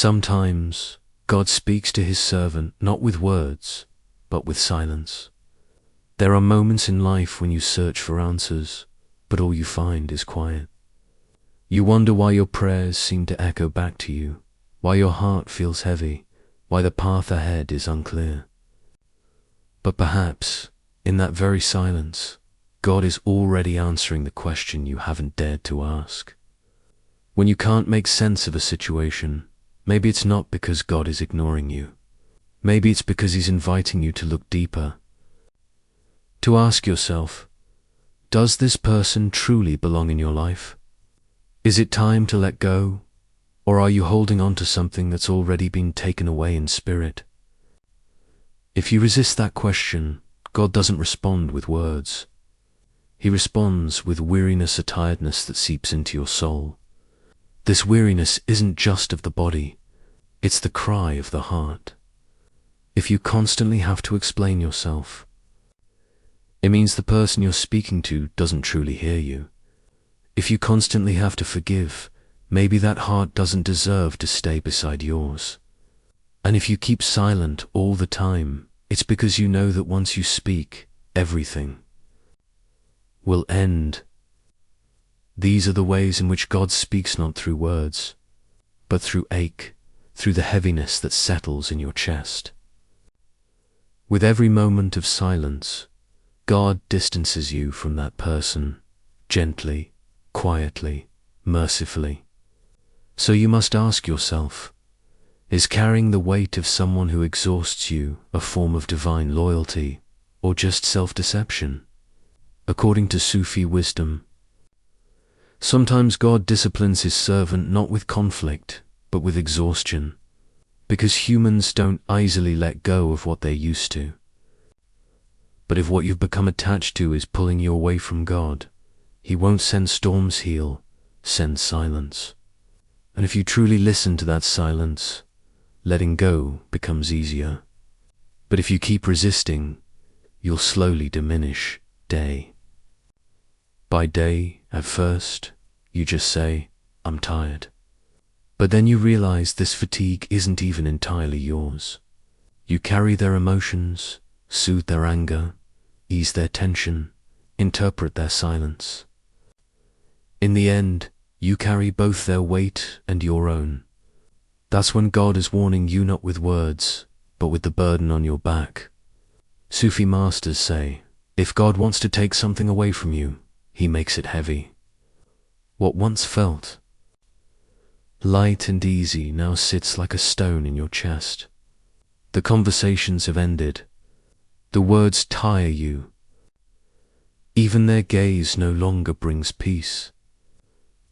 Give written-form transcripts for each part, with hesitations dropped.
Sometimes God speaks to his servant not with words, but with silence. There are moments in life when you search for answers, but all you find is quiet. You wonder why your prayers seem to echo back to you, why your heart feels heavy, why the path ahead is unclear. But perhaps, in that very silence, God is already answering the question you haven't dared to ask. When you can't make sense of a situation, maybe it's not because God is ignoring you. Maybe it's because he's inviting you to look deeper. To ask yourself, does this person truly belong in your life? Is it time to let go, or are you holding on to something that's already been taken away in spirit? If you resist that question, God doesn't respond with words. He responds with weariness or tiredness that seeps into your soul. This weariness isn't just of the body, it's the cry of the heart. If you constantly have to explain yourself, it means the person you're speaking to doesn't truly hear you. If you constantly have to forgive, maybe that heart doesn't deserve to stay beside yours. And if you keep silent all the time, it's because you know that once you speak, everything will end. These are the ways in which God speaks not through words, but through ache, through the heaviness that settles in your chest. With every moment of silence, God distances you from that person, gently, quietly, mercifully. So you must ask yourself, is carrying the weight of someone who exhausts you a form of divine loyalty, or just self-deception? According to Sufi wisdom, sometimes God disciplines his servant not with conflict, but with exhaustion, because humans don't easily let go of what they're used to. But if what you've become attached to is pulling you away from God, he won't send storms, he'll send silence. And if you truly listen to that silence, letting go becomes easier. But if you keep resisting, you'll slowly diminish day by day. At first, you just say, I'm tired. But then you realize this fatigue isn't even entirely yours. You carry their emotions, soothe their anger, ease their tension, interpret their silence. In the end, you carry both their weight and your own. That's when God is warning you not with words, but with the burden on your back. Sufi masters say, if God wants to take something away from you, he makes it heavy. What once felt light and easy now sits like a stone in your chest. The conversations have ended. The words tire you. Even their gaze no longer brings peace.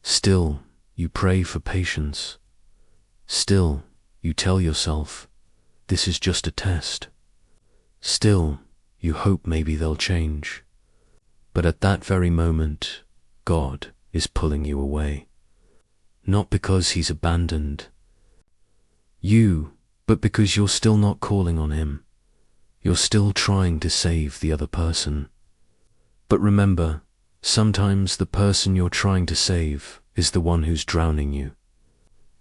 Still, you pray for patience. Still, you tell yourself, this is just a test. Still, you hope maybe they'll change. But at that very moment, God is pulling you away. Not because he's abandoned you, but because you're still not calling on him. You're still trying to save the other person. But remember, sometimes the person you're trying to save is the one who's drowning you.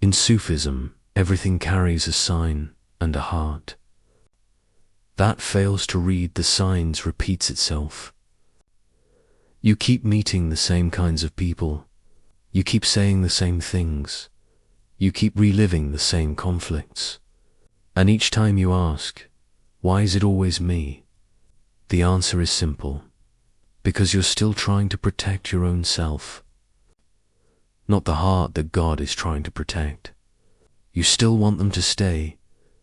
In Sufism, everything carries a sign and a heart. That fails to read the signs repeats itself. You keep meeting the same kinds of people. You keep saying the same things. You keep reliving the same conflicts. And each time you ask, why is it always me? The answer is simple. Because you're still trying to protect your own self. Not the heart that God is trying to protect. You still want them to stay,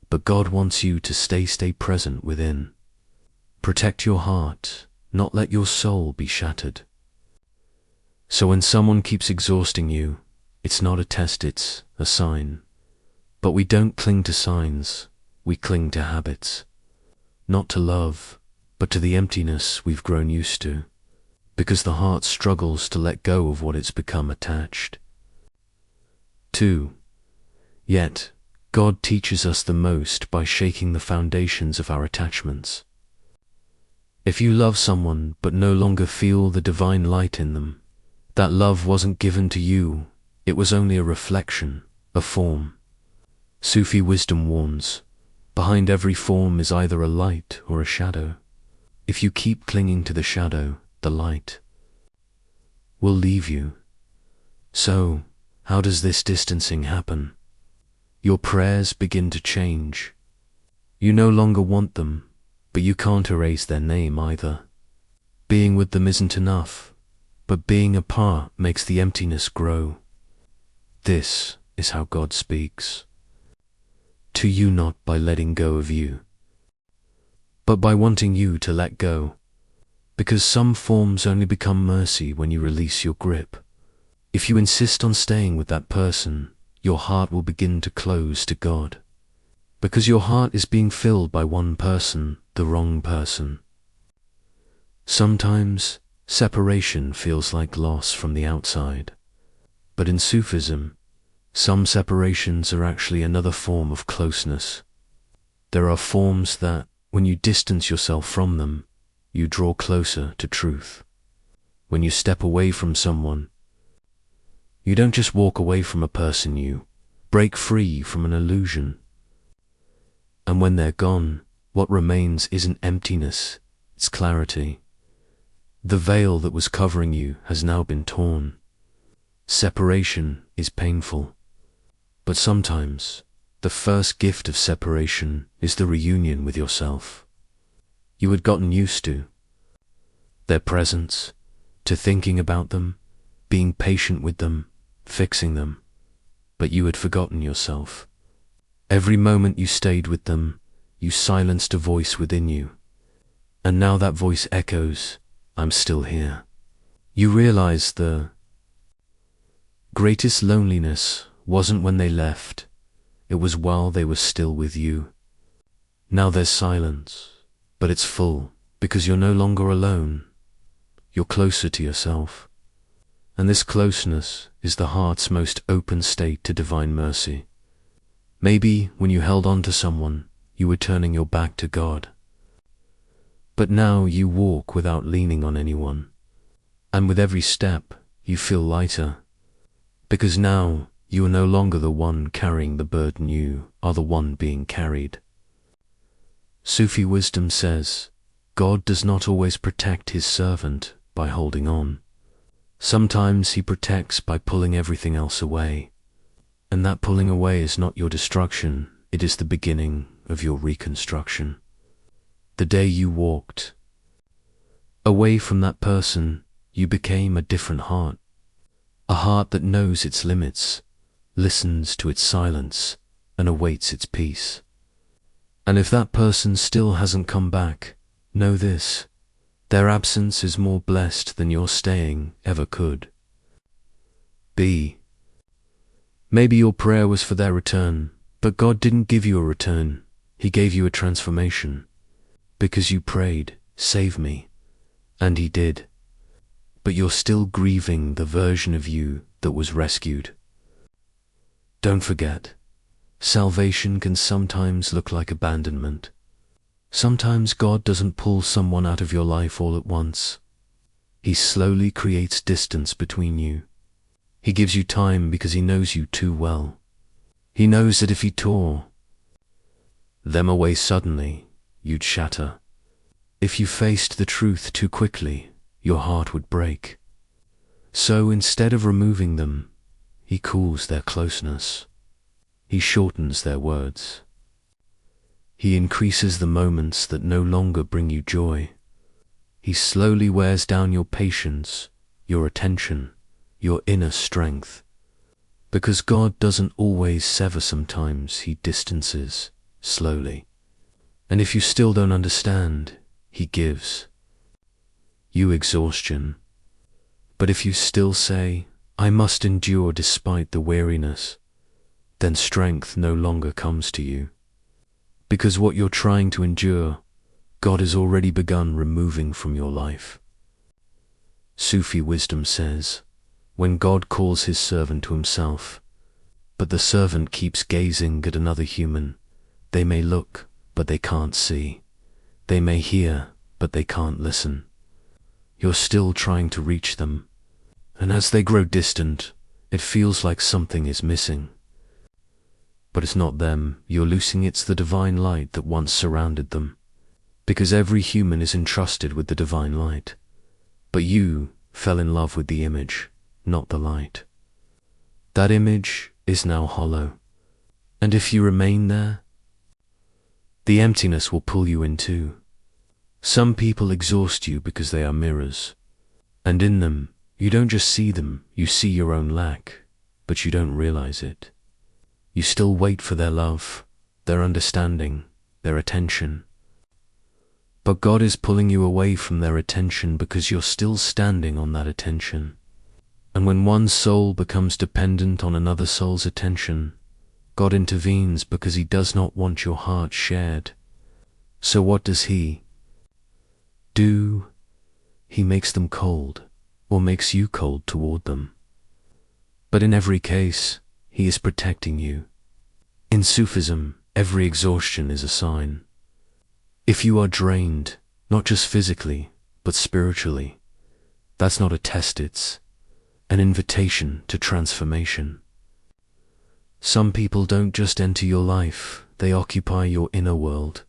but God wants you to stay present within. Protect your heart, not let your soul be shattered. So when someone keeps exhausting you, it's not a test, it's a sign. But we don't cling to signs, we cling to habits. Not to love, but to the emptiness we've grown used to, because the heart struggles to let go of what it's become attached. 2. Yet, God teaches us the most by shaking the foundations of our attachments. If you love someone but no longer feel the divine light in them, that love wasn't given to you, it was only a reflection, a form. Sufi wisdom warns, behind every form is either a light or a shadow. If you keep clinging to the shadow, the light will leave you. So, how does this distancing happen? Your prayers begin to change. You no longer want them, but you can't erase their name either. Being with them isn't enough, but being apart makes the emptiness grow. This is how God speaks. To you not by letting go of you, but by wanting you to let go. Because some forms only become mercy when you release your grip. If you insist on staying with that person, your heart will begin to close to God. Because your heart is being filled by one person, the wrong person. Sometimes separation feels like loss from the outside. But in Sufism, some separations are actually another form of closeness. There are forms that, when you distance yourself from them, you draw closer to truth. When you step away from someone, you don't just walk away from a person, you break free from an illusion. And when they're gone, what remains isn't emptiness, it's clarity. The veil that was covering you has now been torn. Separation is painful. But sometimes, the first gift of separation is the reunion with yourself. You had gotten used to their presence, to thinking about them, being patient with them, fixing them, but you had forgotten yourself. Every moment you stayed with them, you silenced a voice within you. And now that voice echoes, I'm still here. You realize the greatest loneliness wasn't when they left, it was while they were still with you. Now there's silence, but it's full, because you're no longer alone. You're closer to yourself. And this closeness is the heart's most open state to divine mercy. Maybe when you held on to someone, you were turning your back to God. But now you walk without leaning on anyone. And with every step, you feel lighter. Because now, you are no longer the one carrying the burden, you are the one being carried. Sufi wisdom says, God does not always protect his servant by holding on. Sometimes he protects by pulling everything else away. And that pulling away is not your destruction, it is the beginning of your reconstruction. The day you walked away from that person, you became a different heart. A heart that knows its limits, listens to its silence, and awaits its peace. And if that person still hasn't come back, know this, their absence is more blessed than your staying ever could be. Maybe your prayer was for their return, but God didn't give you a return, he gave you a transformation. Because you prayed, save me, and he did. But you're still grieving the version of you that was rescued. Don't forget, salvation can sometimes look like abandonment. Sometimes God doesn't pull someone out of your life all at once. He slowly creates distance between you. He gives you time because he knows you too well. He knows that if he tore them away suddenly, you'd shatter. If you faced the truth too quickly, your heart would break. So instead of removing them, he cools their closeness. He shortens their words. He increases the moments that no longer bring you joy. He slowly wears down your patience, your attention, your inner strength. Because God doesn't always sever, sometimes he distances slowly. And if you still don't understand, he gives you exhaustion. But if you still say, I must endure despite the weariness, then strength no longer comes to you. Because what you're trying to endure, God has already begun removing from your life. Sufi wisdom says, when God calls his servant to himself, but the servant keeps gazing at another human, they may look, but they can't see. They may hear, but they can't listen. You're still trying to reach them, and as they grow distant, it feels like something is missing. But it's not them you're losing, it's the divine light that once surrounded them. Because every human is entrusted with the divine light. But you fell in love with the image, not the light. That image is now hollow. And if you remain there, the emptiness will pull you in too. Some people exhaust you because they are mirrors. And in them, you don't just see them, you see your own lack, but you don't realize it. You still wait for their love, their understanding, their attention. But God is pulling you away from their attention because you're still standing on that attention. And when one soul becomes dependent on another soul's attention, God intervenes because He does not want your heart shared. So what does He do? He makes them cold, or makes you cold toward them. But in every case, He is protecting you. In Sufism, every exhaustion is a sign. If you are drained, not just physically, but spiritually, that's not a test, it's an invitation to transformation. Some people don't just enter your life, they occupy your inner world.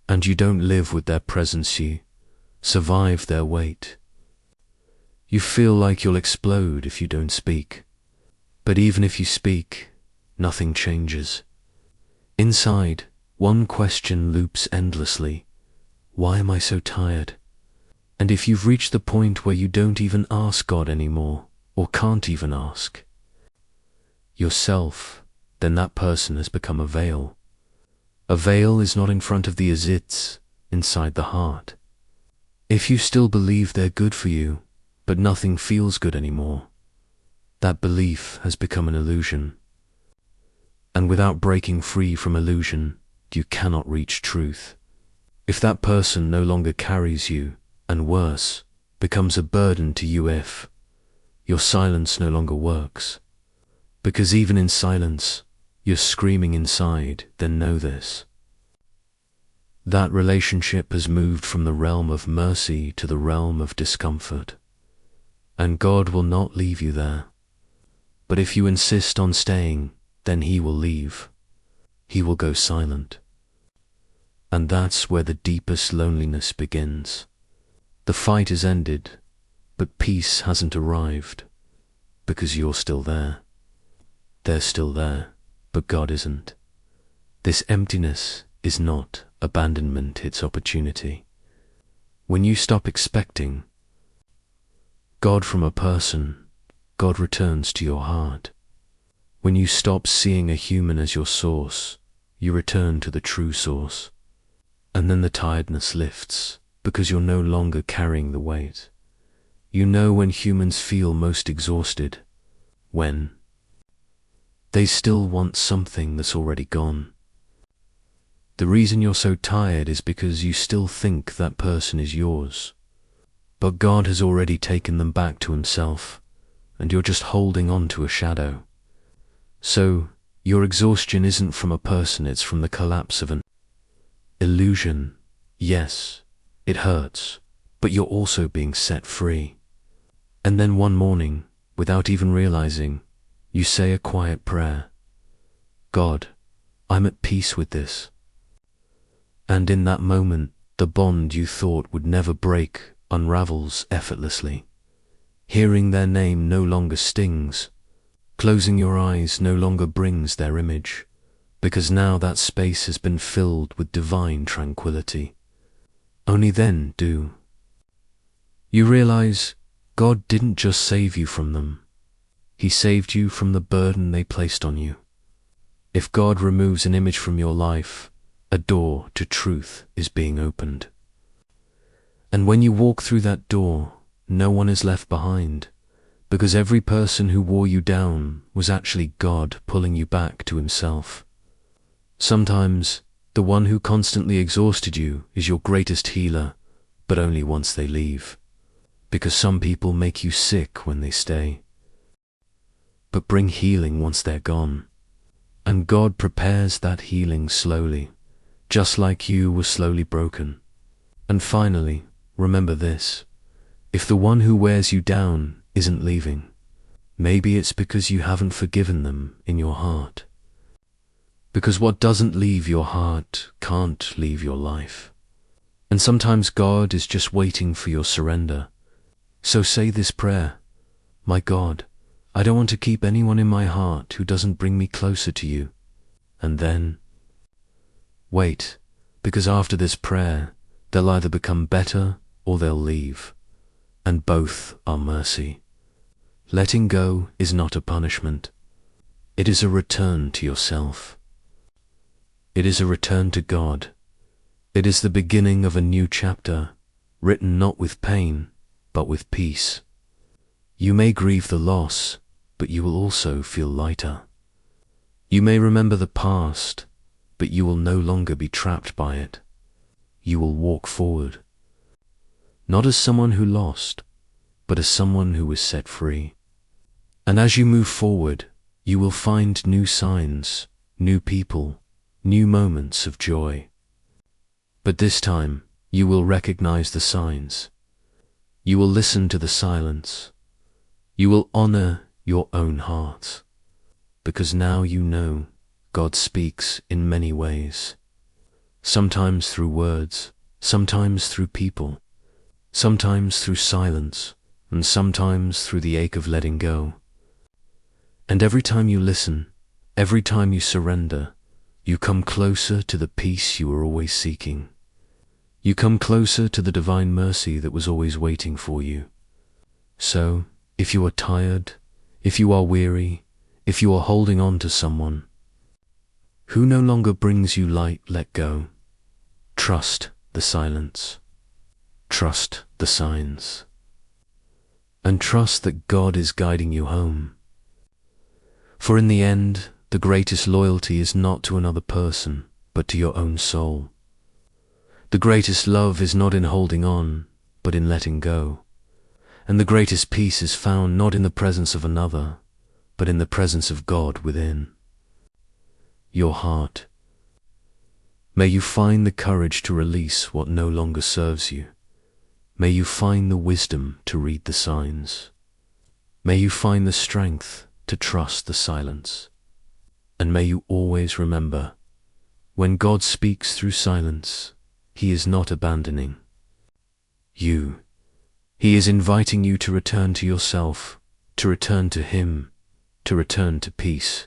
And you don't live with their presence, you survive their weight. You feel like you'll explode if you don't speak. But even if you speak, nothing changes. Inside, one question loops endlessly. Why am I so tired? And if you've reached the point where you don't even ask God anymore, or can't even ask yourself, then that person has become a veil. A veil is not in front of the eyes, it's inside the heart. If you still believe they're good for you, but nothing feels good anymore, that belief has become an illusion. And without breaking free from illusion, you cannot reach truth. If that person no longer carries you, and worse, becomes a burden to you, if your silence no longer works, because even in silence, you're screaming inside, then know this. That relationship has moved from the realm of mercy to the realm of discomfort. And God will not leave you there. But if you insist on staying, then He will leave. He will go silent. And that's where the deepest loneliness begins. The fight is ended, but peace hasn't arrived, because you're still there. They're still there, but God isn't. This emptiness is not abandonment, it's opportunity. When you stop expecting God from a person, God returns to your heart. When you stop seeing a human as your source, you return to the true source. And then the tiredness lifts, because you're no longer carrying the weight. You know when humans feel most exhausted, when they still want something that's already gone. The reason you're so tired is because you still think that person is yours. But God has already taken them back to Himself, and you're just holding on to a shadow. So, your exhaustion isn't from a person, it's from the collapse of an illusion. Yes, it hurts, but you're also being set free. And then one morning, without even realizing, you say a quiet prayer. God, I'm at peace with this. And in that moment, the bond you thought would never break unravels effortlessly. Hearing their name no longer stings. Closing your eyes no longer brings their image, because now that space has been filled with divine tranquility. Only then do you realize God didn't just save you from them. He saved you from the burden they placed on you. If God removes an image from your life, a door to truth is being opened. And when you walk through that door, no one is left behind, because every person who wore you down was actually God pulling you back to Himself. Sometimes, the one who constantly exhausted you is your greatest healer, but only once they leave, because some people make you sick when they stay, but bring healing once they're gone. And God prepares that healing slowly, just like you were slowly broken. And finally, remember this. If the one who wears you down isn't leaving, maybe it's because you haven't forgiven them in your heart. Because what doesn't leave your heart can't leave your life. And sometimes God is just waiting for your surrender. So say this prayer: My God, I don't want to keep anyone in my heart who doesn't bring me closer to you. And then wait, because after this prayer, they'll either become better or they'll leave. And both are mercy. Letting go is not a punishment. It is a return to yourself. It is a return to God. It is the beginning of a new chapter, written not with pain, but with peace. You may grieve the loss, but you will also feel lighter. You may remember the past, but you will no longer be trapped by it. You will walk forward, not as someone who lost, but as someone who was set free. And as you move forward, you will find new signs, new people, new moments of joy. But this time, you will recognize the signs. You will listen to the silence. You will honor your own heart. Because now you know God speaks in many ways. Sometimes through words, sometimes through people, sometimes through silence, and sometimes through the ache of letting go. And every time you listen, every time you surrender, you come closer to the peace you were always seeking. You come closer to the divine mercy that was always waiting for you. So, if you are tired, if you are weary, if you are holding on to someone who no longer brings you light, let go. Trust the silence. Trust the signs. And trust that God is guiding you home. For in the end, the greatest loyalty is not to another person, but to your own soul. The greatest love is not in holding on, but in letting go. And the greatest peace is found not in the presence of another, but in the presence of God within. Your heart. May you find the courage to release what no longer serves you. May you find the wisdom to read the signs. May you find the strength to trust the silence. And may you always remember, when God speaks through silence, He is not abandoning you. He is inviting you to return to yourself, to return to Him, to return to peace.